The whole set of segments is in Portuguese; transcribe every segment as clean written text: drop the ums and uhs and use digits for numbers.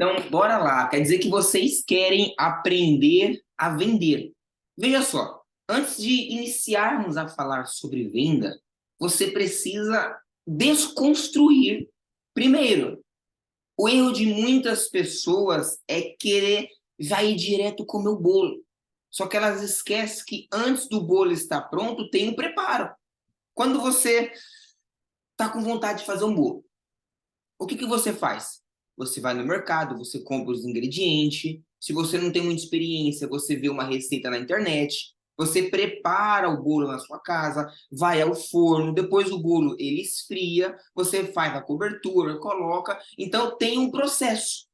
Então, bora lá. Quer dizer que vocês querem aprender a vender. Veja só, antes de iniciarmos a falar sobre venda, você precisa desconstruir. Primeiro, o erro de muitas pessoas é querer já ir direto comer o bolo. Só que elas esquecem que antes do bolo estar pronto, tem um preparo. Quando você está com vontade de fazer um bolo, o que você faz? Você vai no mercado, você compra os ingredientes. Se você não tem muita experiência, você vê uma receita na internet. Você prepara o bolo na sua casa, vai ao forno, depois o bolo ele esfria, você faz a cobertura, coloca. Então tem um processo.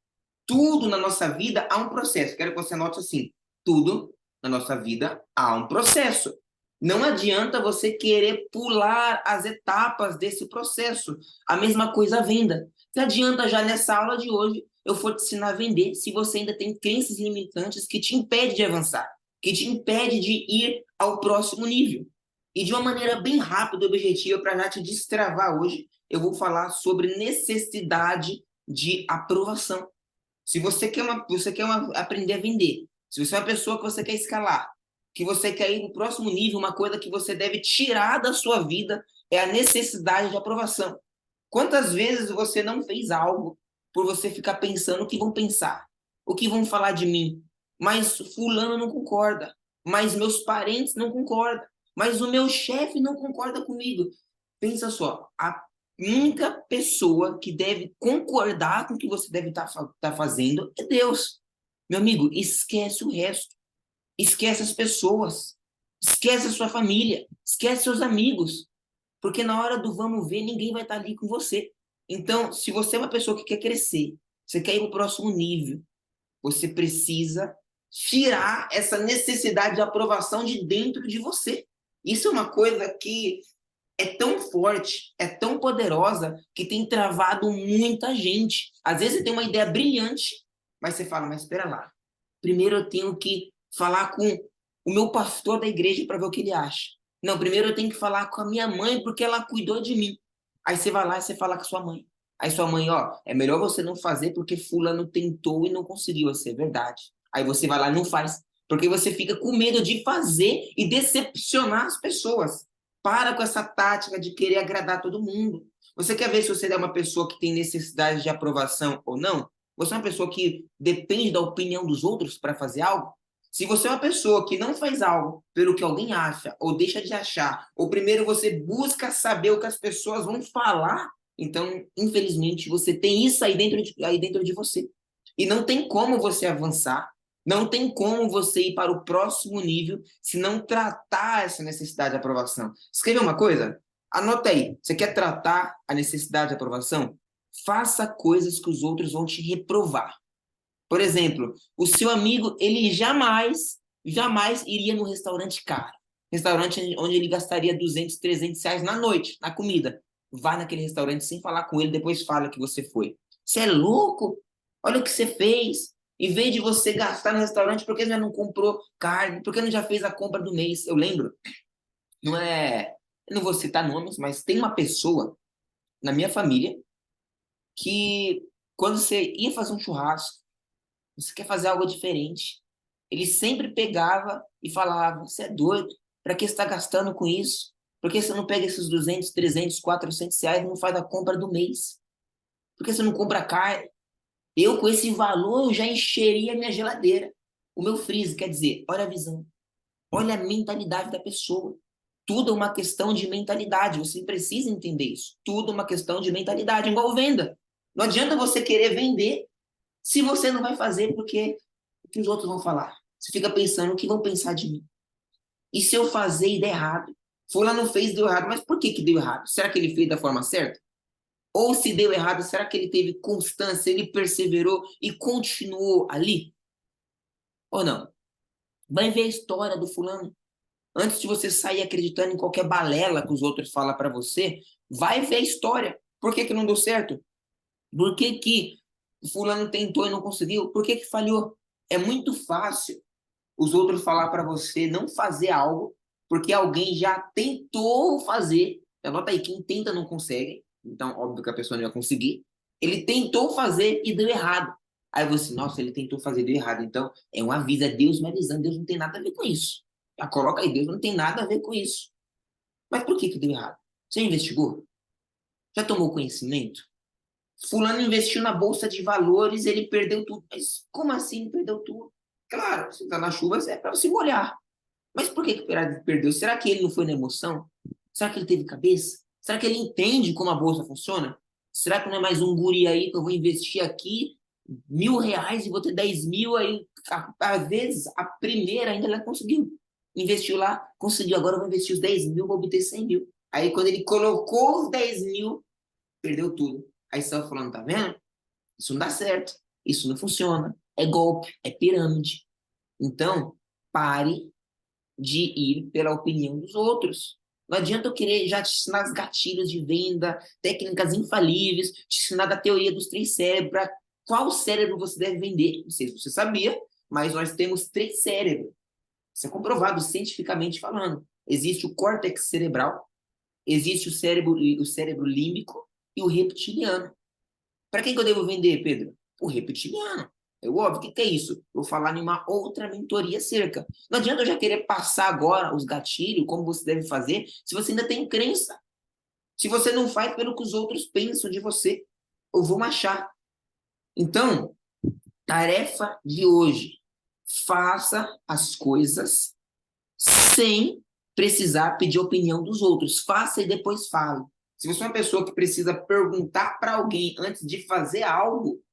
Tudo na nossa vida há um processo. Quero que você anote assim: tudo na nossa vida há um processo. Não adianta você querer pular as etapas desse processo. A mesma coisa a venda. Não adianta já nessa aula de hoje eu for te ensinar a vender se você ainda tem crenças limitantes que te impedem de avançar, que te impede de ir ao próximo nível. E de uma maneira bem rápida e objetiva, para já te destravar hoje, eu vou falar sobre necessidade de aprovação. Se você quer aprender a vender, se você é uma pessoa que você quer escalar, que você quer ir no próximo nível, uma coisa que você deve tirar da sua vida é a necessidade de aprovação. Quantas vezes você não fez algo por você ficar pensando o que vão pensar, o que vão falar de mim, mas fulano não concorda, mas meus parentes não concordam, mas o meu chefe não concorda comigo. Pensa só, a única pessoa que deve concordar com o que você deve tá fazendo é Deus. Meu amigo, esquece o resto. Esquece as pessoas. Esquece a sua família. Esquece seus amigos. Porque na hora do vamos ver, ninguém vai estar ali com você. Então, se você é uma pessoa que quer crescer, você quer ir para o próximo nível, você precisa tirar essa necessidade de aprovação de dentro de você. Isso é uma coisa que é tão forte, é tão poderosa, que tem travado muita gente. Às vezes você tem uma ideia brilhante, mas você fala, mas espera lá. Primeiro eu tenho que falar com o meu pastor da igreja para ver o que ele acha. Não, primeiro eu tenho que falar com a minha mãe porque ela cuidou de mim. Aí você vai lá e você fala com a sua mãe. Aí sua mãe, ó, é melhor você não fazer porque fulano tentou e não conseguiu. Isso é verdade. Aí você vai lá e não faz. Porque você fica com medo de fazer e decepcionar as pessoas. Para com essa tática de querer agradar todo mundo. Você quer ver se você é uma pessoa que tem necessidade de aprovação ou não? Você é uma pessoa que depende da opinião dos outros para fazer algo? Se você é uma pessoa que não faz algo pelo que alguém acha, ou deixa de achar, ou primeiro você busca saber o que as pessoas vão falar, então, infelizmente, você tem isso aí dentro de você. E não tem como você avançar, não tem como você ir para o próximo nível se não tratar essa necessidade de aprovação. Escreve uma coisa? Anota aí. Você quer tratar a necessidade de aprovação? Faça coisas que os outros vão te reprovar. Por exemplo, o seu amigo, ele jamais iria no restaurante caro. Restaurante onde ele gastaria 200, 300 reais na noite, na comida. Vá naquele restaurante sem falar com ele, depois fala que você foi. Você é louco? Olha o que você fez. Em vez de você gastar no restaurante, por que já não comprou carne? Por que não já fez a compra do mês? Eu lembro, não é... Eu não vou citar nomes, mas tem uma pessoa na minha família que, quando você ia fazer um churrasco, você quer fazer algo diferente. Ele sempre pegava e falava: você é doido? Para que você está gastando com isso? Por que você não pega esses 200, 300, 400 reais e não faz a compra do mês? Por que você não compra carne? Eu, com esse valor, eu já encheria a minha geladeira. O meu freezer, quer dizer, olha a visão. Olha a mentalidade da pessoa. Tudo é uma questão de mentalidade. Você precisa entender isso. Tudo é uma questão de mentalidade, igual venda. Não adianta você querer vender se você não vai fazer porque o que os outros vão falar. Você fica pensando o que vão pensar de mim. E se eu fazer e der errado? Fulano fez, deu errado. Mas por que que deu errado? Será que ele fez da forma certa? Ou se deu errado, será que ele teve constância, ele perseverou e continuou ali? Ou não? Vai ver a história do fulano. Antes de você sair acreditando em qualquer balela que os outros falam para você, vai ver a história. Por que que não deu certo? Por que que o fulano tentou e não conseguiu? Por que que falhou? É muito fácil os outros falar para você não fazer algo porque alguém já tentou fazer. Anota aí, quem tenta não consegue. Então, óbvio que a pessoa não vai conseguir. Ele tentou fazer e deu errado. Aí você, nossa, ele tentou fazer de errado. Então, é um aviso, é Deus me avisando. Deus não tem nada a ver com isso. Já coloca aí, Deus não tem nada a ver com isso. Mas por que que deu errado? Você investigou? Já tomou conhecimento? Fulano investiu na bolsa de valores, ele perdeu tudo. Mas como assim ele perdeu tudo? Claro, você está na chuva, é para se molhar. Mas por que que o perdeu? Será que ele não foi na emoção? Será que ele teve cabeça? Será que ele entende como a bolsa funciona? Será que não é mais um guri aí que eu vou investir aqui R$ 1.000 e vou ter 10.000? Aí, às vezes, a primeira ainda ela conseguiu. Investiu lá, conseguiu. Agora eu vou investir os 10.000, vou obter 100.000. Aí, quando ele colocou os 10.000, perdeu tudo. Aí você estava falando, tá vendo? Isso não dá certo. Isso não funciona. É golpe, é pirâmide. Então, pare de ir pela opinião dos outros. Não adianta eu querer já te ensinar as gatilhos de venda, técnicas infalíveis, te ensinar da teoria dos 3 cérebros, qual cérebro você deve vender. Não sei se você sabia, mas nós temos 3 cérebros. Isso é comprovado cientificamente falando. Existe o córtex cerebral, existe o cérebro límbico e o reptiliano. Para quem que eu devo vender, Pedro? O reptiliano. É óbvio, o que, que é isso? Vou falar em uma outra mentoria cerca. Não adianta eu já querer passar agora os gatilhos, como você deve fazer, se você ainda tem crença. Se você não faz pelo que os outros pensam de você, ou vão achar. Então, tarefa de hoje. Faça as coisas sem precisar pedir opinião dos outros. Faça e depois fale. Se você é uma pessoa que precisa perguntar para alguém antes de fazer algo,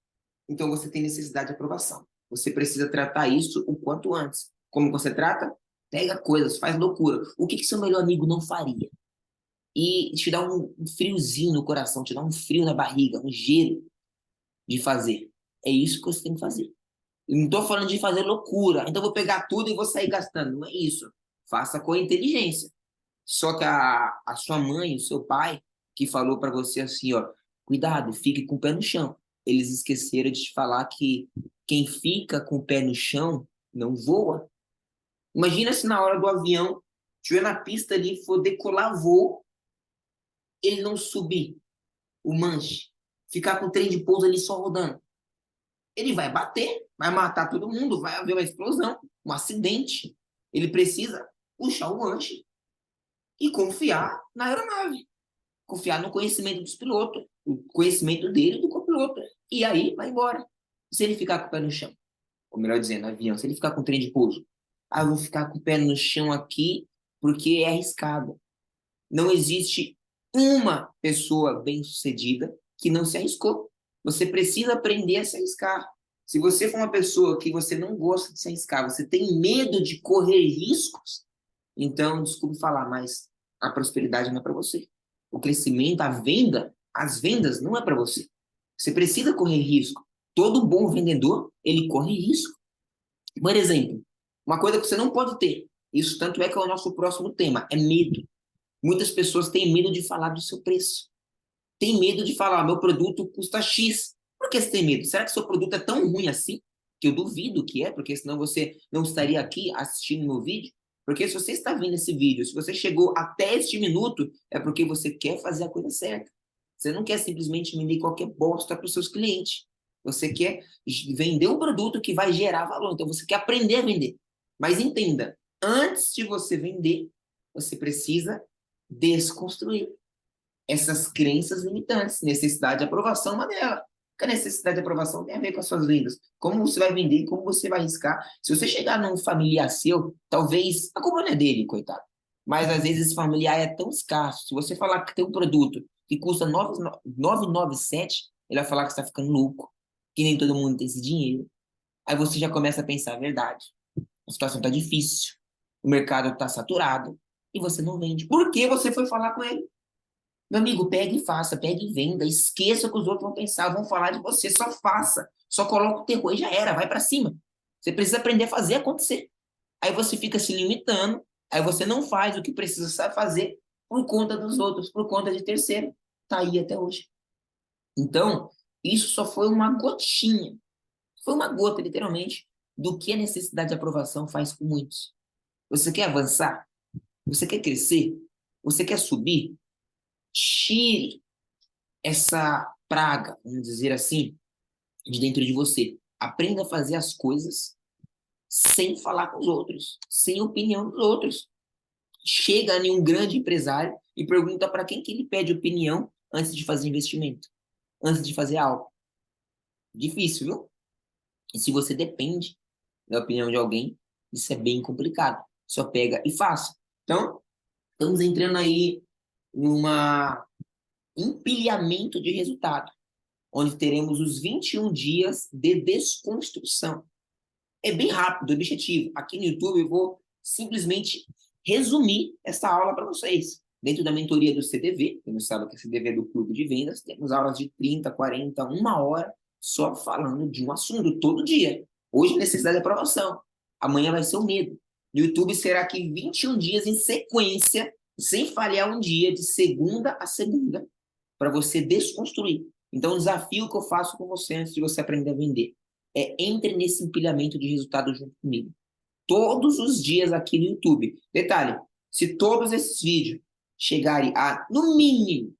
então você tem necessidade de aprovação. Você precisa tratar isso o quanto antes. Como você trata? Pega coisas, faz loucura. O que que seu melhor amigo não faria? E te dá um friozinho no coração, te dá um frio na barriga, um gelo de fazer. É isso que você tem que fazer. Eu não estou falando de fazer loucura. Então eu vou pegar tudo e vou sair gastando. Não é isso. Faça com inteligência. Só que a sua mãe, o seu pai, que falou para você assim, ó, cuidado, fique com o pé no chão. Eles esqueceram de te falar que quem fica com o pé no chão não voa. Imagina se na hora do avião, estiver na pista ali, for decolar voo, ele não subir o manche, ficar com o trem de pouso ali só rodando. Ele vai bater, vai matar todo mundo, vai haver uma explosão, um acidente. Ele precisa puxar o manche e confiar na aeronave. Confiar no conhecimento dos pilotos, o conhecimento dele e do copiloto. E aí vai embora. Se ele ficar com o pé no chão, ou melhor dizendo, no avião, se ele ficar com o trem de pouso, eu vou ficar com o pé no chão aqui porque é arriscado. Não existe uma pessoa bem-sucedida que não se arriscou. Você precisa aprender a se arriscar. Se você for uma pessoa que você não gosta de se arriscar, você tem medo de correr riscos, então, desculpe falar, mas a prosperidade não é para você. O crescimento, a venda, as vendas não é para você. Você precisa correr risco. Todo bom vendedor, ele corre risco. Por exemplo, uma coisa que você não pode ter, isso tanto é que é o nosso próximo tema, é medo. Muitas pessoas têm medo de falar do seu preço. Tem medo de falar, meu produto custa X. Por que você tem medo? Será que seu produto é tão ruim assim? Que eu duvido que é, porque senão você não estaria aqui assistindo meu vídeo. Porque se você está vendo esse vídeo, se você chegou até este minuto, é porque você quer fazer a coisa certa. Você não quer simplesmente vender qualquer bosta para os seus clientes. Você quer vender um produto que vai gerar valor. Então você quer aprender a vender. Mas entenda, antes de você vender, você precisa desconstruir essas crenças limitantes. Necessidade de aprovação é uma delas. Porque a necessidade de aprovação tem a ver com as suas vendas. Como você vai vender e como você vai arriscar. Se você chegar num familiar seu, talvez a culpa não é dele, coitado. Mas às vezes esse familiar é tão escasso. Se você falar que tem um produto que custa 997, ele vai falar que você está ficando louco, que nem todo mundo tem esse dinheiro. Aí você já começa a pensar a verdade. A situação está difícil, o mercado está saturado e você não vende. Por que você foi falar com ele? Meu amigo, pegue e faça, pegue e venda. Esqueça o que os outros vão pensar, vão falar de você. Só faça. Só coloca o terror e já era, vai para cima. Você precisa aprender a fazer acontecer. Aí você fica se limitando, aí você não faz o que precisa fazer por conta dos outros, por conta de terceiro. Tá aí até hoje. Então, isso só foi uma gotinha. Foi uma gota, literalmente, do que a necessidade de aprovação faz com muitos. Você quer avançar? Você quer crescer? Você quer subir? Tire essa praga, vamos dizer assim, de dentro de você. Aprenda a fazer as coisas sem falar com os outros, sem opinião dos outros. Chega em um grande empresário e pergunta para quem que ele pede opinião antes de fazer investimento, antes de fazer algo. Difícil, viu? E se você depende da opinião de alguém, isso é bem complicado. Só pega e faça. Então, estamos entrando aí numa empilhamento de resultado, onde teremos os 21 dias de desconstrução. É bem rápido, objetivo. Aqui no YouTube eu vou simplesmente resumir essa aula para vocês. Dentro da mentoria do CDV, quem não sabe que é CDV é do Clube de Vendas, temos aulas de 30, 40, 1 hora, só falando de um assunto, todo dia. Hoje, necessidade de aprovação. Amanhã vai ser o medo. No YouTube será aqui 21 dias em sequência, sem falhar um dia, de segunda a segunda, para você desconstruir. Então, o desafio que eu faço com você antes de você aprender a vender entre nesse empilhamento de resultados junto comigo. Todos os dias aqui no YouTube. Detalhe, se todos esses vídeos chegarem a, no mínimo,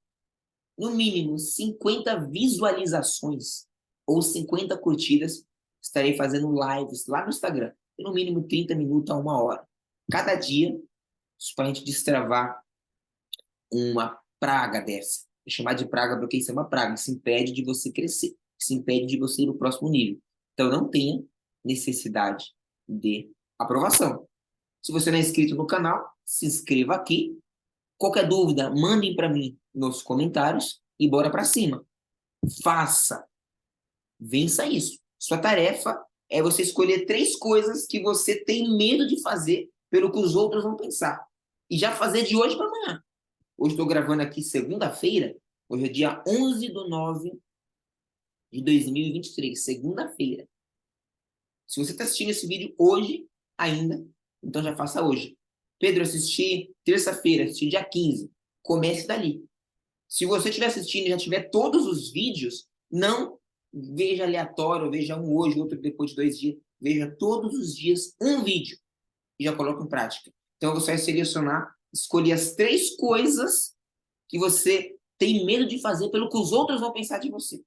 50 visualizações ou 50 curtidas, estarei fazendo lives lá no Instagram. No mínimo 30 minutos a 1 hora. Cada dia, para a gente destravar uma praga dessa. Vou chamar de praga porque isso é uma praga. Isso impede de você crescer. Isso impede de você ir no próximo nível. Então, não tenha necessidade de aprovação. Se você não é inscrito no canal, se inscreva aqui. Qualquer dúvida, mandem para mim nos comentários e bora para cima. Faça. Vença isso. Sua tarefa é você escolher 3 coisas que você tem medo de fazer pelo que os outros vão pensar. E já fazer de hoje para amanhã. Hoje estou gravando aqui segunda-feira. Hoje é dia 11/9/2023, segunda-feira. Se você está assistindo esse vídeo hoje ainda, então já faça hoje. Pedro, assisti terça-feira, assisti dia 15. Comece dali. Se você estiver assistindo e já tiver todos os vídeos, não veja aleatório, veja um hoje, outro depois de 2 dias. Veja todos os dias um vídeo e já coloca em prática. Então você vai selecionar, escolher as 3 coisas que você tem medo de fazer pelo que os outros vão pensar de você.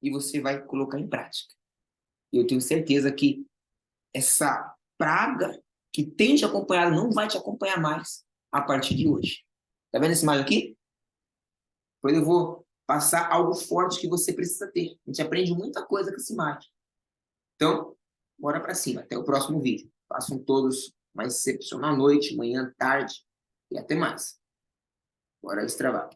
E você vai colocar em prática. E eu tenho certeza que essa praga que tem te acompanhado não vai te acompanhar mais a partir de hoje. Tá vendo esse imagem aqui? Depois eu vou passar algo forte que você precisa ter. A gente aprende muita coisa com essa imagem. Então, bora para cima. Até o próximo vídeo. Façam todos uma excepcional noite, manhã, tarde e até mais. Bora destravar.